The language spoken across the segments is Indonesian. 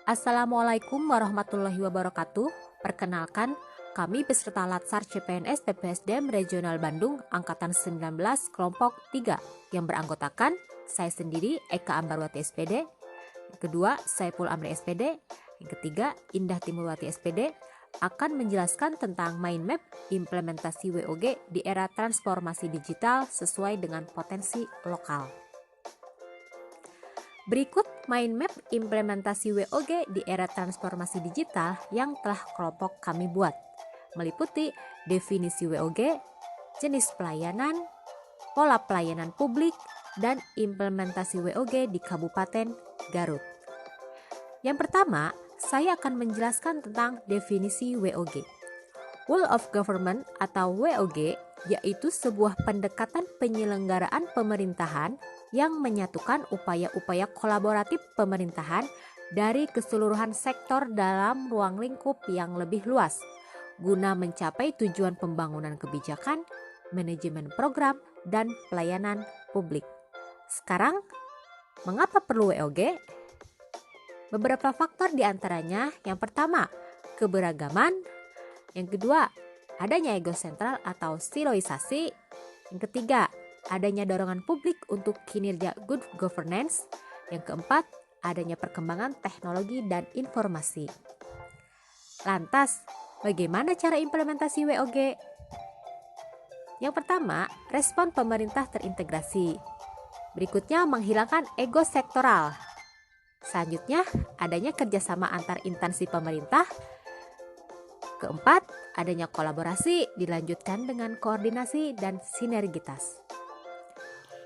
Assalamualaikum warahmatullahi wabarakatuh. Perkenalkan, kami peserta Latsar CPNS PPSDM Regional Bandung Angkatan 19 Kelompok 3 yang beranggotakan saya sendiri Eka Ambarwati SPD, yang kedua Saiful Amri SPD, yang ketiga Indah Timurwati SPD akan menjelaskan tentang mind map implementasi WOG di era transformasi digital sesuai dengan potensi lokal. Berikut mind map implementasi WOG di era transformasi digital yang telah kelompok kami buat, meliputi definisi WOG, jenis pelayanan, pola pelayanan publik, dan implementasi WOG di Kabupaten Garut. Yang pertama, saya akan menjelaskan tentang definisi WOG. Whole of Government atau WOG yaitu sebuah pendekatan penyelenggaraan pemerintahan yang menyatukan upaya-upaya kolaboratif pemerintahan dari keseluruhan sektor dalam ruang lingkup yang lebih luas, guna mencapai tujuan pembangunan kebijakan, manajemen program, dan pelayanan publik. Sekarang, mengapa perlu WOG? Beberapa faktor diantaranya, yang pertama, keberagaman, yang kedua, adanya ego sentral atau siloisasi, yang ketiga, adanya dorongan publik untuk kinerja good governance, yang keempat, adanya perkembangan teknologi dan informasi. Lantas, bagaimana cara implementasi WOG? Yang pertama, respon pemerintah terintegrasi. Berikutnya, menghilangkan ego sektoral. Selanjutnya, adanya kerjasama antar instansi pemerintah. Keempat, adanya kolaborasi dilanjutkan dengan koordinasi dan sinergitas.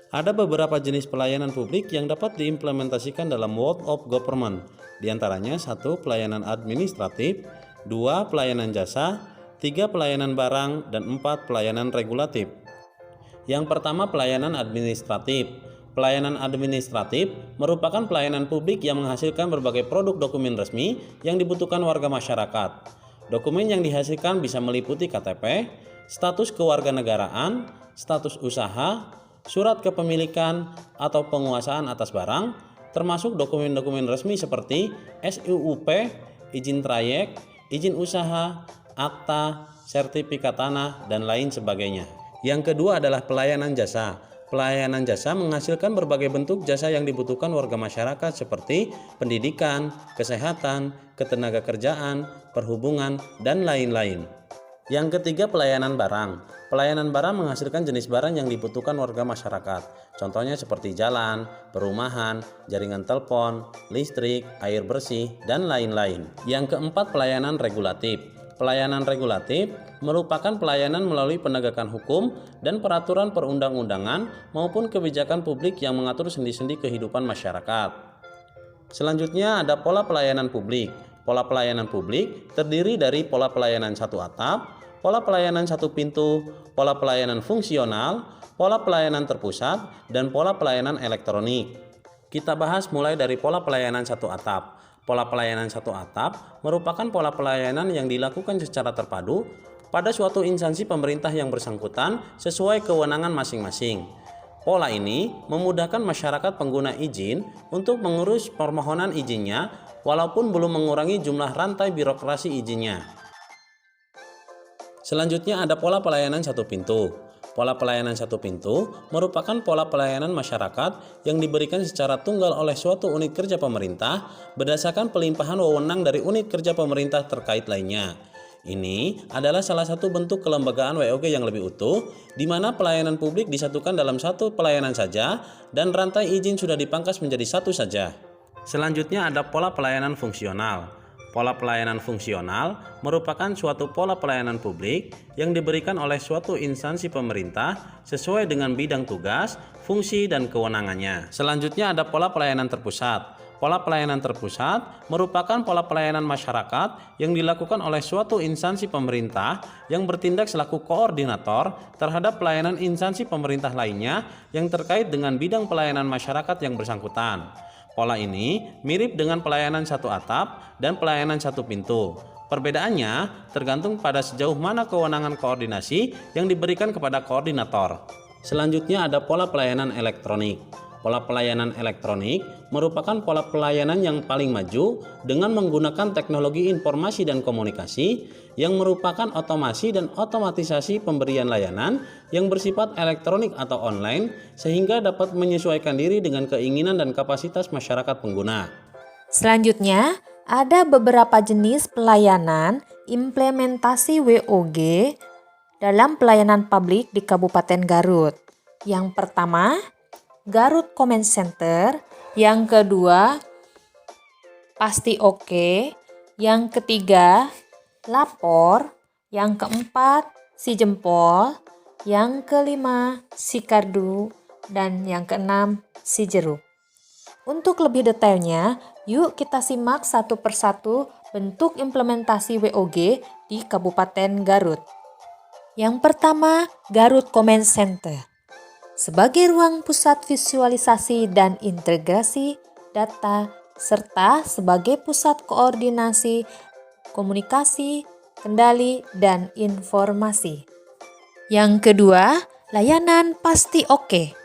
Ada beberapa jenis pelayanan publik yang dapat diimplementasikan dalam World of Government. Di antaranya 1. Pelayanan administratif, 2. Pelayanan jasa, 3. Pelayanan barang, dan 4. Pelayanan regulatif. Yang pertama, pelayanan administratif. Pelayanan administratif merupakan pelayanan publik yang menghasilkan berbagai produk dokumen resmi yang dibutuhkan warga masyarakat. Dokumen yang dihasilkan bisa meliputi KTP, status kewarganegaraan, status usaha, surat kepemilikan atau penguasaan atas barang, termasuk dokumen-dokumen resmi seperti SUUP, izin trayek, izin usaha, akta, sertifikat tanah, dan lain sebagainya. Yang kedua adalah pelayanan jasa. Pelayanan jasa menghasilkan berbagai bentuk jasa yang dibutuhkan warga masyarakat seperti pendidikan, kesehatan, ketenagakerjaan, perhubungan, dan lain-lain. Yang ketiga, pelayanan barang. Pelayanan barang menghasilkan jenis barang yang dibutuhkan warga masyarakat. Contohnya seperti jalan, perumahan, jaringan telepon, listrik, air bersih, dan lain-lain. Yang keempat, pelayanan regulatif. Pelayanan regulatif merupakan pelayanan melalui penegakan hukum dan peraturan perundang-undangan maupun kebijakan publik yang mengatur sendi-sendi kehidupan masyarakat. Selanjutnya ada pola pelayanan publik. Pola pelayanan publik terdiri dari pola pelayanan satu atap, pola pelayanan satu pintu, pola pelayanan fungsional, pola pelayanan terpusat, dan pola pelayanan elektronik. Kita bahas mulai dari pola pelayanan satu atap. Pola pelayanan satu atap merupakan pola pelayanan yang dilakukan secara terpadu pada suatu instansi pemerintah yang bersangkutan sesuai kewenangan masing-masing. Pola ini memudahkan masyarakat pengguna izin untuk mengurus permohonan izinnya walaupun belum mengurangi jumlah rantai birokrasi izinnya. Selanjutnya ada pola pelayanan satu pintu. Pola pelayanan satu pintu merupakan pola pelayanan masyarakat yang diberikan secara tunggal oleh suatu unit kerja pemerintah berdasarkan pelimpahan wewenang dari unit kerja pemerintah terkait lainnya. Ini adalah salah satu bentuk kelembagaan WOG yang lebih utuh, di mana pelayanan publik disatukan dalam satu pelayanan saja dan rantai izin sudah dipangkas menjadi satu saja. Selanjutnya ada pola pelayanan fungsional. Pola pelayanan fungsional merupakan suatu pola pelayanan publik yang diberikan oleh suatu instansi pemerintah sesuai dengan bidang tugas, fungsi, dan kewenangannya. Selanjutnya ada pola pelayanan terpusat. Pola pelayanan terpusat merupakan pola pelayanan masyarakat yang dilakukan oleh suatu instansi pemerintah yang bertindak selaku koordinator terhadap pelayanan instansi pemerintah lainnya yang terkait dengan bidang pelayanan masyarakat yang bersangkutan. Pola ini mirip dengan pelayanan satu atap dan pelayanan satu pintu. Perbedaannya tergantung pada sejauh mana kewenangan koordinasi yang diberikan kepada koordinator. Selanjutnya ada pola pelayanan elektronik. Pola pelayanan elektronik merupakan pola pelayanan yang paling maju dengan menggunakan teknologi informasi dan komunikasi yang merupakan otomasi dan otomatisasi pemberian layanan yang bersifat elektronik atau online sehingga dapat menyesuaikan diri dengan keinginan dan kapasitas masyarakat pengguna. Selanjutnya, ada beberapa jenis pelayanan implementasi WOG dalam pelayanan publik di Kabupaten Garut. Yang pertama, Garut Comment Center. Yang kedua, Pasti Oke. Yang ketiga, Lapor. Yang keempat, Si Jempol. Yang kelima, Si Kardu. Dan yang keenam, Si Jeruk. Untuk lebih detailnya, yuk kita simak satu persatu bentuk implementasi WOG di Kabupaten Garut. Yang pertama, Garut Comment Center. Sebagai ruang pusat visualisasi dan integrasi data, serta sebagai pusat koordinasi, komunikasi, kendali, dan informasi. Yang kedua, layanan Pasti Oke.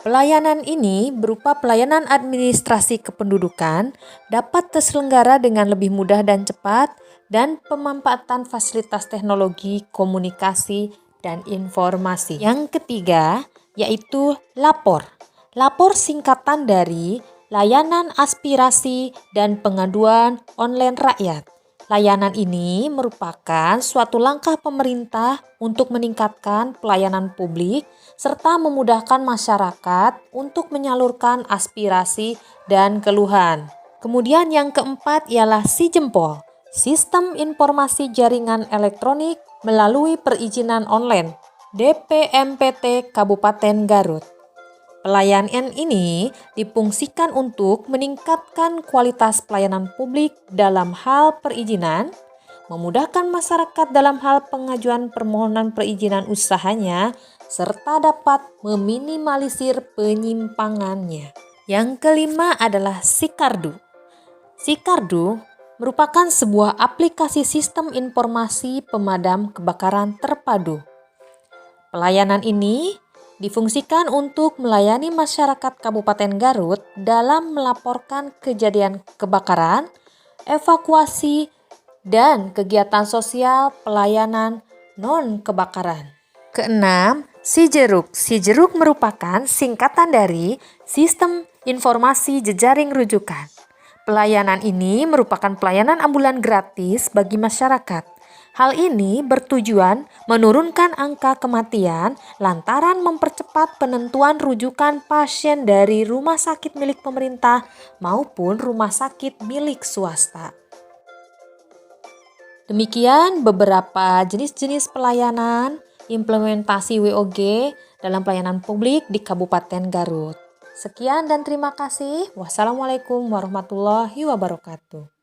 Pelayanan ini berupa pelayanan administrasi kependudukan, dapat terselenggara dengan lebih mudah dan cepat, dan pemanfaatan fasilitas teknologi, komunikasi, dan informasi. Yang ketiga, yaitu Lapor. Lapor singkatan dari Layanan Aspirasi dan Pengaduan Online Rakyat. Layanan ini merupakan suatu langkah pemerintah untuk meningkatkan pelayanan publik serta memudahkan masyarakat untuk menyalurkan aspirasi dan keluhan. Kemudian yang keempat ialah Si Jempol, Sistem Informasi Jaringan Elektronik melalui Perizinan Online, DPMPT Kabupaten Garut. Pelayanan ini difungsikan untuk meningkatkan kualitas pelayanan publik dalam hal perizinan, memudahkan masyarakat dalam hal pengajuan permohonan perizinan usahanya, serta dapat meminimalisir penyimpangannya. Yang kelima adalah Si Kardu. Si Kardu merupakan sebuah aplikasi sistem informasi pemadam kebakaran terpadu. Pelayanan ini difungsikan untuk melayani masyarakat Kabupaten Garut dalam melaporkan kejadian kebakaran, evakuasi, dan kegiatan sosial pelayanan non-kebakaran. Keenam, Si Jeruk. Si Jeruk merupakan singkatan dari Sistem Informasi Jejaring Rujukan. Pelayanan ini merupakan pelayanan ambulan gratis bagi masyarakat. Hal ini bertujuan menurunkan angka kematian lantaran mempercepat penentuan rujukan pasien dari rumah sakit milik pemerintah maupun rumah sakit milik swasta. Demikian beberapa jenis-jenis pelayanan implementasi WOG dalam pelayanan publik di Kabupaten Garut. Sekian dan terima kasih. Wassalamualaikum warahmatullahi wabarakatuh.